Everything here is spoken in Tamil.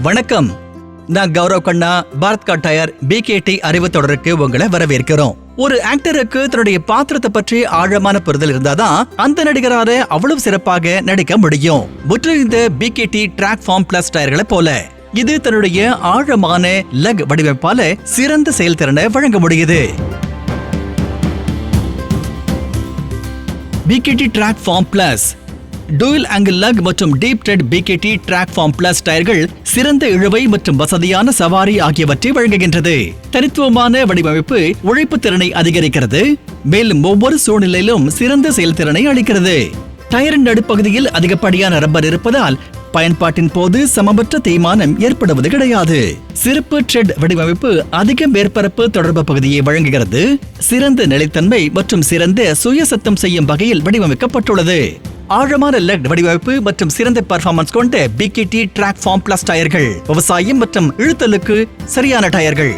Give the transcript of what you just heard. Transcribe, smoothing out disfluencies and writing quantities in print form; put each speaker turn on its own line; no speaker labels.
வணக்கம், நான் கௌரவ் கண்ணா. பாரத் கா டயர் BKT அறிவு தொடருக்கு உங்களை வரவேற்கிறோம். ஒரு ஆக்டருக்கு தன்னுடைய பாத்திரத்தை பற்றி ஆழமான புரிதல் இருந்தாதான் அந்த நடிகரால அவ்வளவு சிறப்பாக நடிக்க முடியும். முற்றிலும் இந்த BKT ட்ராக் ஃபார்ம் பிளஸ் டயர்களை போல இது தன்னுடைய ஆழமான லக் வடிவமைப்பால சிறந்த செயல்திறனை வழங்க முடியுது. BKT track form plus dual angle lug மற்றும் deep tread BKT track form plus டயர்கள் சிறந்த இழுவை மற்றும் வசதியான சவாரி ஆகியவற்றை வழங்குகின்றது. தனித்துவமான வடிவமைப்பு உழைப்பு திறனை அதிகரிக்கிறது, மேலும் ஒவ்வொரு சூழ்நிலையிலும் சிறந்த செயல்திறனை அளிக்கிறது. டயரின் நடுப்பகுதியில் அதிகப்படியான ரப்பர் இருப்பதால் பயன்பாட்டின் போது சமமற்ற தேய்மானம் ஏற்படுவது கிடையாது. சிறப்பு ட்ரெட் வடிவமைப்பு அதிக மேற்பரப்பு தொடர்பு பகுதியை வழங்குகிறது. சிறந்த நிலைத்தன்மை மற்றும் சிறந்த சுய சத்தம் செய்யும் வகையில் வடிவமைக்கப்பட்டுள்ளது. ஆழமான லக் வடிவமைப்பு மற்றும் சிறந்த பெர்ஃபார்மன்ஸ் கொண்ட BKT ட்ராக் ஃபார்ம் பிளஸ் டயர்கள் விவசாயம் மற்றும் இழுத்தலுக்கு சரியான டயர்கள்.